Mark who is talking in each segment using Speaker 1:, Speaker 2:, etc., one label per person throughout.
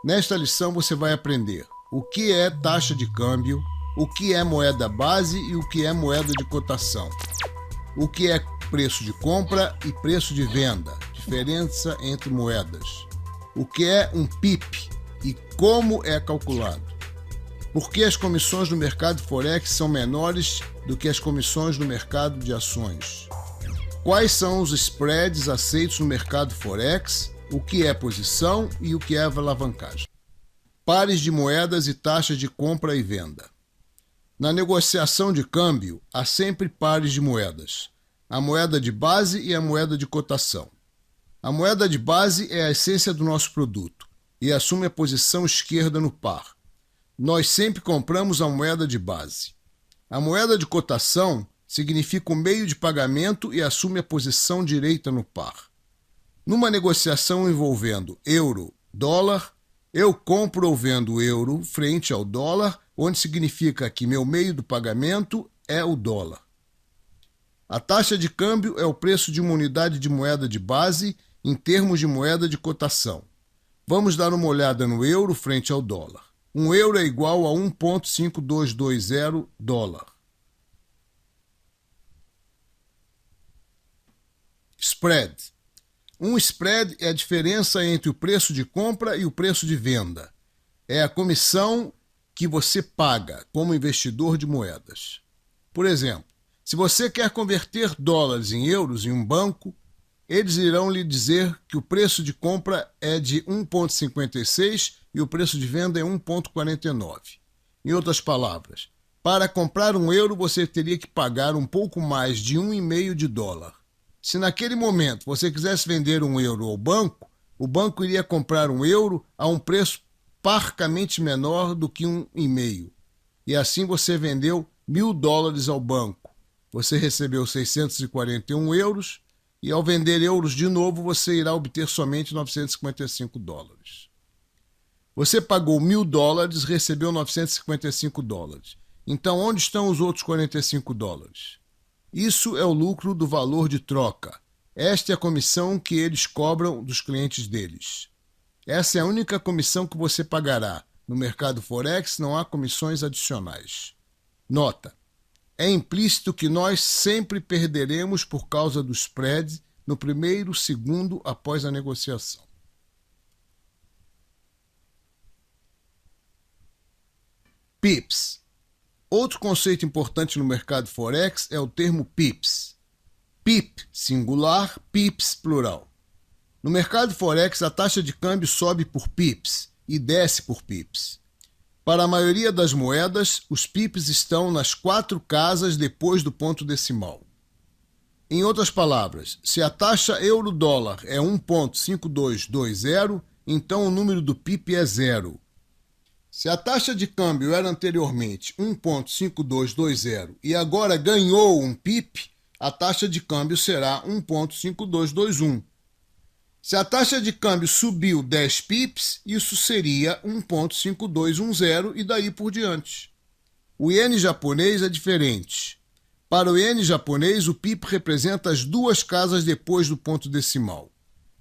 Speaker 1: Nesta lição você vai aprender o que é taxa de câmbio, o que é moeda base e o que é moeda de cotação, o que é preço de compra e preço de venda, diferença entre moedas, o que é um PIP e como é calculado, por que as comissões no mercado Forex são menores do que as comissões no mercado de ações, quais são os spreads aceitos no mercado Forex, o que é posição e o que é alavancagem. Pares de moedas e taxas de compra e venda. Na negociação de câmbio, há sempre pares de moedas, a moeda de base e a moeda de cotação. A moeda de base é a essência do nosso produto e assume a posição esquerda no par. Nós sempre compramos a moeda de base. A moeda de cotação significa o meio de pagamento e assume a posição direita no par. Numa negociação envolvendo euro-dólar, eu compro ou vendo euro frente ao dólar, onde significa que meu meio do pagamento é o dólar. A taxa de câmbio é o preço de uma unidade de moeda de base em termos de moeda de cotação. Vamos dar uma olhada no euro frente ao dólar. Um euro é igual a 1,5220 dólar. Spread. Um spread é a diferença entre o preço de compra e o preço de venda. É a comissão que você paga como investidor de moedas. Por exemplo, se você quer converter dólares em euros em um banco, eles irão lhe dizer que o preço de compra é de 1,56 e o preço de venda é 1,49. Em outras palavras, para comprar um euro você teria que pagar um pouco mais de 1,5 de dólar. Se naquele momento você quisesse vender um euro ao banco, o banco iria comprar um euro a um preço parcamente menor do que 1,5. E assim você vendeu $1.000 ao banco. Você recebeu 641 euros e ao vender euros de novo você irá obter somente 955 dólares. Você pagou $1.000, recebeu 955 dólares. Então onde estão os outros 45 dólares? Isso é o lucro do valor de troca. Esta é a comissão que eles cobram dos clientes deles. Essa é a única comissão que você pagará. No mercado Forex não há comissões adicionais. Nota: é implícito que nós sempre perderemos por causa do spread no primeiro segundo após a negociação. PIPs. Outro conceito importante no mercado Forex é o termo PIPs. PIP singular, PIPs plural. No mercado Forex, a taxa de câmbio sobe por PIPs e desce por PIPs. Para a maioria das moedas, os PIPs estão nas 4 casas depois do ponto decimal. Em outras palavras, se a taxa euro-dólar é 1,5220, então o número do PIP é 0. Se a taxa de câmbio era anteriormente 1,5220 e agora ganhou um PIP, a taxa de câmbio será 1,5221. Se a taxa de câmbio subiu 10 pips, isso seria 1,5210 e daí por diante. O iene japonês é diferente. Para o iene japonês, o PIP representa as 2 casas depois do ponto decimal.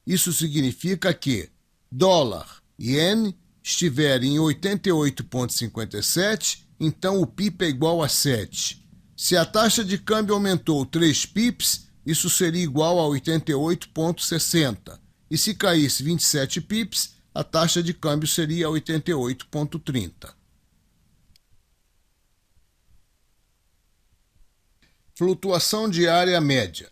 Speaker 1: Isso significa que dólar e iene estiverem em 88,57, então o PIP é igual a 7. Se a taxa de câmbio aumentou 3 pips, isso seria igual a 88,60. E se caísse 27 pips, a taxa de câmbio seria 88,30. Flutuação diária média.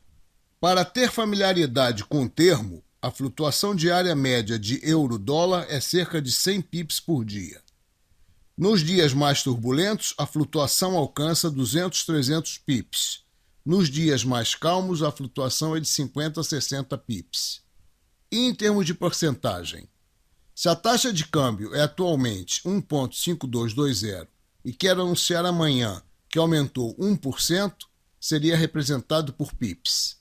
Speaker 1: Para ter familiaridade com o termo, a flutuação diária média de euro-dólar é cerca de 100 pips por dia. Nos dias mais turbulentos, a flutuação alcança 200, 300 pips. Nos dias mais calmos, a flutuação é de 50 a 60 pips. E em termos de porcentagem, se a taxa de câmbio é atualmente 1,5220 e quer anunciar amanhã que aumentou 1%, seria representado por pips.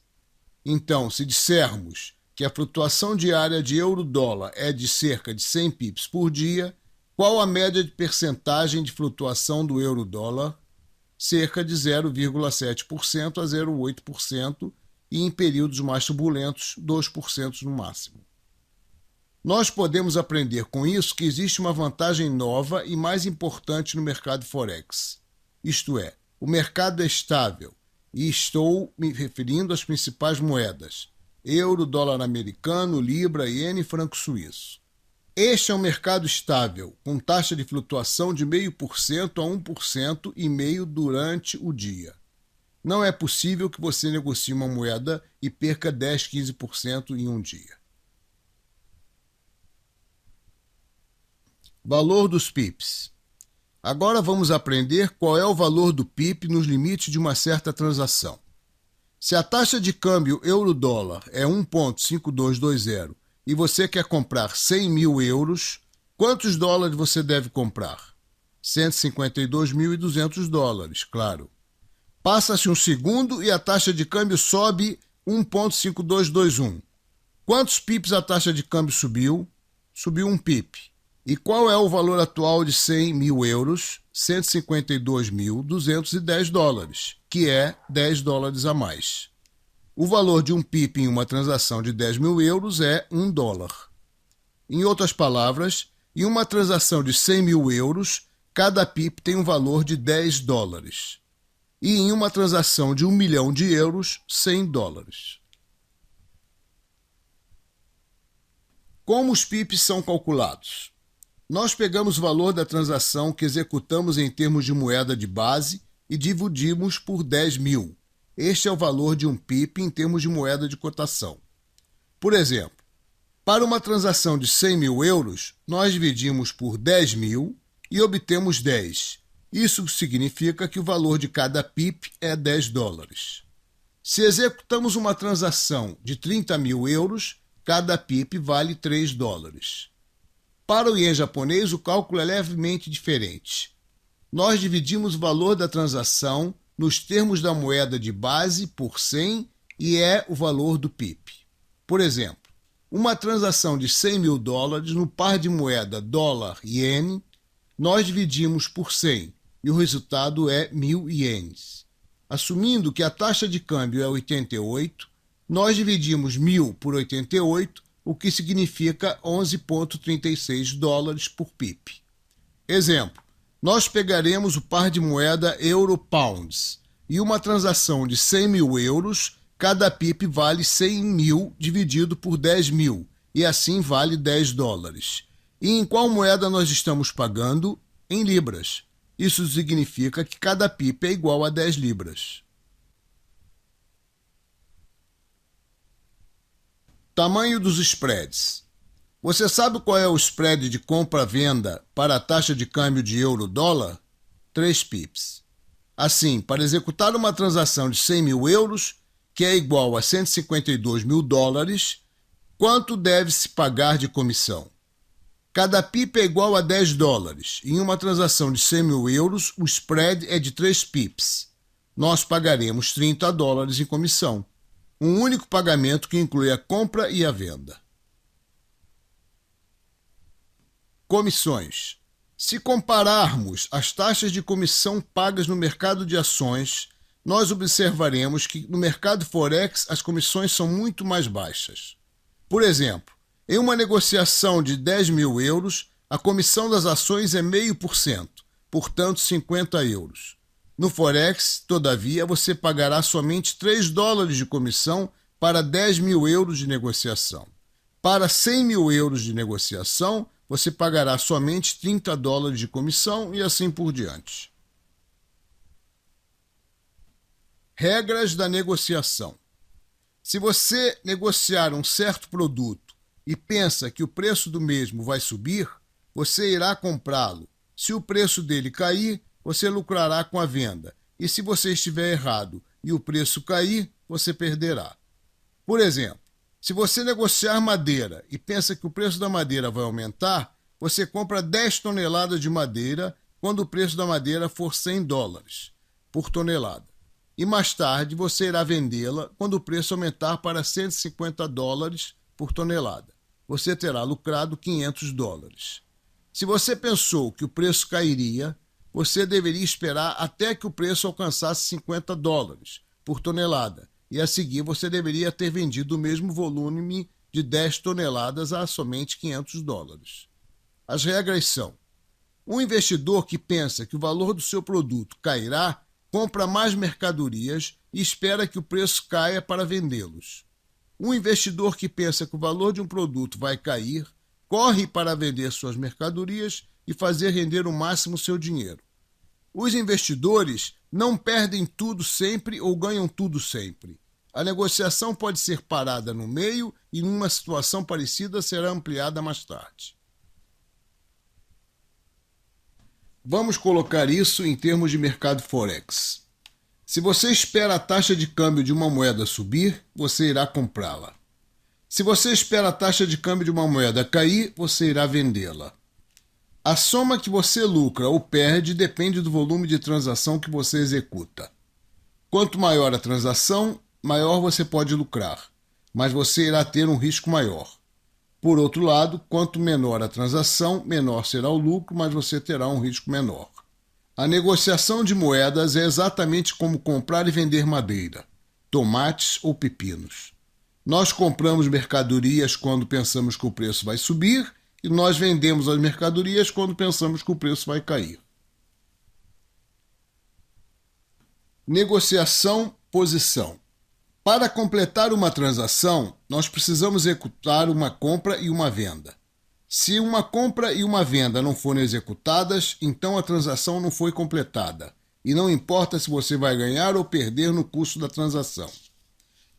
Speaker 1: Então, se dissermos que a flutuação diária de euro-dólar é de cerca de 100 pips por dia, qual a média de percentagem de flutuação do euro-dólar? Cerca de 0,7% a 0,8% e em períodos mais turbulentos, 2% no máximo. Nós podemos aprender com isso que existe uma vantagem nova e mais importante no mercado Forex. Isto é, o mercado é estável, e estou me referindo às principais moedas: euro, dólar americano, libra, iene e franco suíço. Este é um mercado estável, com taxa de flutuação de 0,5% a 1,5% durante o dia. Não é possível que você negocie uma moeda e perca 10, 15% em um dia. Valor dos pips. Agora vamos aprender qual é o valor do pip nos limites de uma certa transação. Se a taxa de câmbio euro-dólar é 1,5220 e você quer comprar 100 mil euros, quantos dólares você deve comprar? 152.200 dólares, claro. Passa-se um segundo e a taxa de câmbio sobe 1,5221. Quantos pips a taxa de câmbio subiu? Subiu um pip. E qual é o valor atual de 100 mil euros? 152.210 dólares, que é 10 dólares a mais. O valor de um pip em uma transação de 10 mil euros é 1 dólar. Em outras palavras, em uma transação de 100 mil euros, cada pip tem um valor de 10 dólares. E em uma transação de 1 milhão de euros, 100 dólares. Como os pips são calculados? Nós pegamos o valor da transação que executamos em termos de moeda de base e dividimos por 10 mil. Este é o valor de um pip em termos de moeda de cotação. Por exemplo, para uma transação de 100 mil euros, nós dividimos por 10 mil e obtemos 10. Isso significa que o valor de cada pip é 10 dólares. Se executamos uma transação de 30 mil euros, cada pip vale 3 dólares. Para o ien japonês, o cálculo é levemente diferente. Nós dividimos o valor da transação nos termos da moeda de base por 100 e é o valor do pip. Por exemplo, uma transação de 100 mil dólares no par de moeda dólar-iene, nós dividimos por 100 e o resultado é 1.000 ienes. Assumindo que a taxa de câmbio é 88, nós dividimos 1.000 por 88, o que significa 11,36 dólares por pip. Exemplo, nós pegaremos o par de moeda euro-pounds e uma transação de 100 mil euros, cada pip vale 100 mil dividido por 10 mil e assim vale 10 dólares. E em qual moeda nós estamos pagando? Em libras. Isso significa que cada pip é igual a 10 libras. Tamanho dos spreads. Você sabe qual é o spread de compra-venda para a taxa de câmbio de euro-dólar? 3 pips. Assim, para executar uma transação de 100 mil euros, que é igual a 152 mil dólares, quanto deve-se pagar de comissão? Cada pip é igual a 10 dólares. Em uma transação de 100 mil euros, o spread é de 3 pips. Nós pagaremos 30 dólares em comissão. Um único pagamento que inclui a compra e a venda. Comissões. Se compararmos as taxas de comissão pagas no mercado de ações, nós observaremos que no mercado Forex as comissões são muito mais baixas. Por exemplo, em uma negociação de 10 mil euros, a comissão das ações é 0,5%, portanto 50 euros. No Forex, todavia, você pagará somente 3 dólares de comissão para 10 mil euros de negociação. Para 100 mil euros de negociação, você pagará somente 30 dólares de comissão e assim por diante. Regras da negociação. Se você negociar um certo produto e pensa que o preço do mesmo vai subir, você irá comprá-lo. Se o preço dele cair, você lucrará com a venda. E se você estiver errado e o preço cair, você perderá. Por exemplo, se você negociar madeira e pensa que o preço da madeira vai aumentar, você compra 10 toneladas de madeira quando o preço da madeira for 100 dólares por tonelada. E mais tarde você irá vendê-la quando o preço aumentar para 150 dólares por tonelada. Você terá lucrado 500 dólares. Se você pensou que o preço cairia, você deveria esperar até que o preço alcançasse 50 dólares por tonelada e a seguir você deveria ter vendido o mesmo volume de 10 toneladas a somente $500. As regras são: um investidor que pensa que o valor do seu produto cairá, compra mais mercadorias e espera que o preço caia para vendê-los. Um investidor que pensa que o valor de um produto vai cair, corre para vender suas mercadorias e fazer render o máximo seu dinheiro. Os investidores não perdem tudo sempre ou ganham tudo sempre. A negociação pode ser parada no meio e, numa situação parecida, será ampliada mais tarde. Vamos colocar isso em termos de mercado Forex. Se você espera a taxa de câmbio de uma moeda subir, você irá comprá-la. Se você espera a taxa de câmbio de uma moeda cair, você irá vendê-la. A soma que você lucra ou perde depende do volume de transação que você executa. Quanto maior a transação, maior você pode lucrar, mas você irá ter um risco maior. Por outro lado, quanto menor a transação, menor será o lucro, mas você terá um risco menor. A negociação de moedas é exatamente como comprar e vender madeira, tomates ou pepinos. Nós compramos mercadorias quando pensamos que o preço vai subir e nós vendemos as mercadorias quando pensamos que o preço vai cair. Negociação, posição. Para completar uma transação, nós precisamos executar uma compra e uma venda. Se uma compra e uma venda não forem executadas, então a transação não foi completada, e não importa se você vai ganhar ou perder no custo da transação.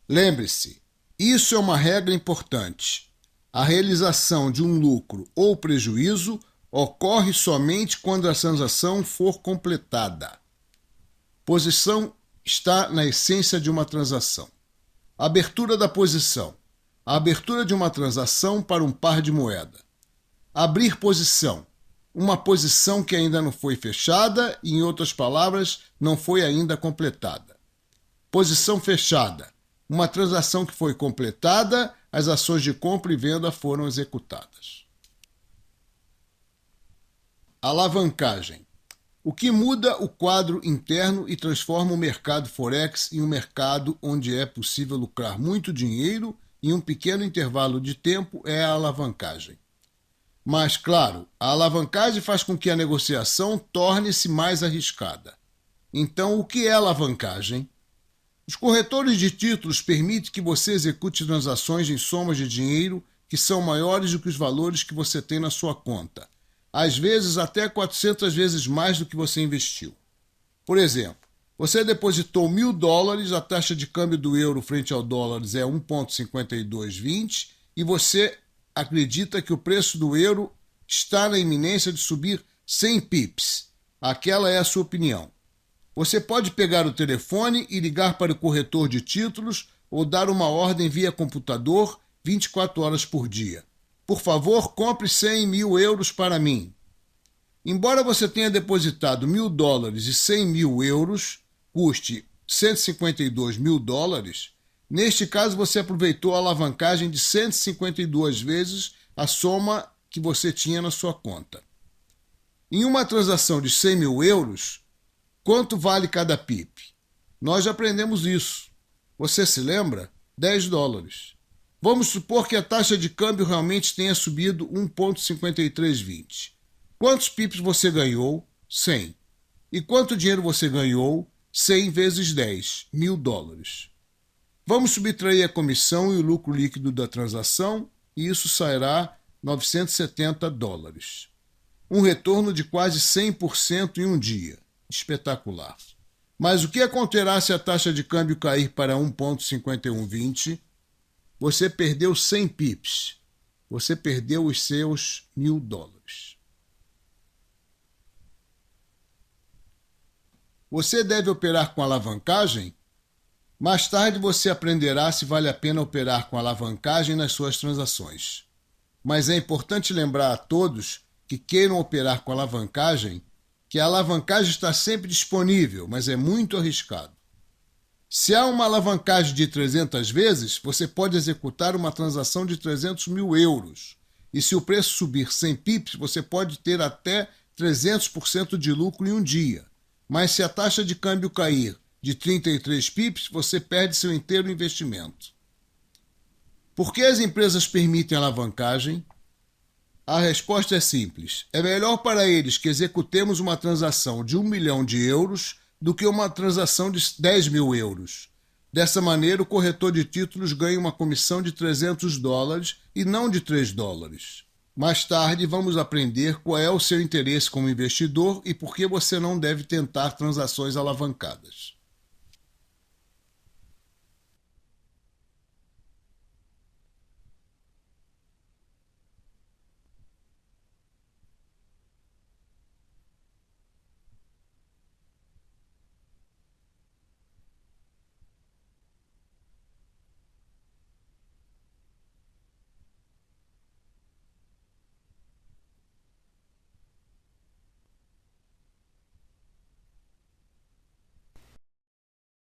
Speaker 1: Lembre-se, isso é uma regra importante. A realização de um lucro ou prejuízo ocorre somente quando a transação for completada. Posição está na essência de uma transação. Abertura da posição. A abertura de uma transação para um par de moeda. Abrir posição. Uma posição que ainda não foi fechada e, em outras palavras, não foi ainda completada. Posição fechada. Uma transação que foi completada, as ações de compra e venda foram executadas. Alavancagem. O que muda o quadro interno e transforma o mercado Forex em um mercado onde é possível lucrar muito dinheiro em um pequeno intervalo de tempo é a alavancagem. Mas, claro, a alavancagem faz com que a negociação torne-se mais arriscada. Então, o que é alavancagem? Os corretores de títulos permitem que você execute transações em somas de dinheiro que são maiores do que os valores que você tem na sua conta. Às vezes até 400 vezes mais do que você investiu. Por exemplo, você depositou $1.000, a taxa de câmbio do euro frente ao dólar é 1,5220 e você acredita que o preço do euro está na iminência de subir 100 pips. Aquela é a sua opinião. Você pode pegar o telefone e ligar para o corretor de títulos ou dar uma ordem via computador 24 horas por dia. Por favor, compre 100 mil euros para mim. Embora você tenha depositado $1.000 e 100 mil euros, custe $152 mil, neste caso você aproveitou a alavancagem de 152 vezes a soma que você tinha na sua conta. Em uma transação de 100 mil euros, quanto vale cada pip? Nós já aprendemos isso. Você se lembra? $10. Vamos supor que a taxa de câmbio realmente tenha subido 1,5320. Quantos pips você ganhou? 100. E quanto dinheiro você ganhou? 100 vezes 10, $1.000. Vamos subtrair a comissão e o lucro líquido da transação e isso sairá $970. Um retorno de quase 100% em um dia. Espetacular. Mas o que acontecerá se a taxa de câmbio cair para 1,5120? Você perdeu 100 pips. Você perdeu os seus $1.000. Você deve operar com alavancagem? Mais tarde você aprenderá se vale a pena operar com alavancagem nas suas transações. Mas é importante lembrar a todos que queiram operar com alavancagem que a alavancagem está sempre disponível, mas é muito arriscado. Se há uma alavancagem de 300 vezes, você pode executar uma transação de 300 mil euros. E se o preço subir 100 pips, você pode ter até 300% de lucro em um dia. Mas se a taxa de câmbio cair de 33 pips, você perde seu inteiro investimento. Por que as empresas permitem alavancagem? A resposta é simples. É melhor para eles que executemos uma transação de 1 milhão de euros do que uma transação de 10 mil euros. Dessa maneira, o corretor de títulos ganha uma comissão de $300 e não de $3. Mais tarde, vamos aprender qual é o seu interesse como investidor e por que você não deve tentar transações alavancadas.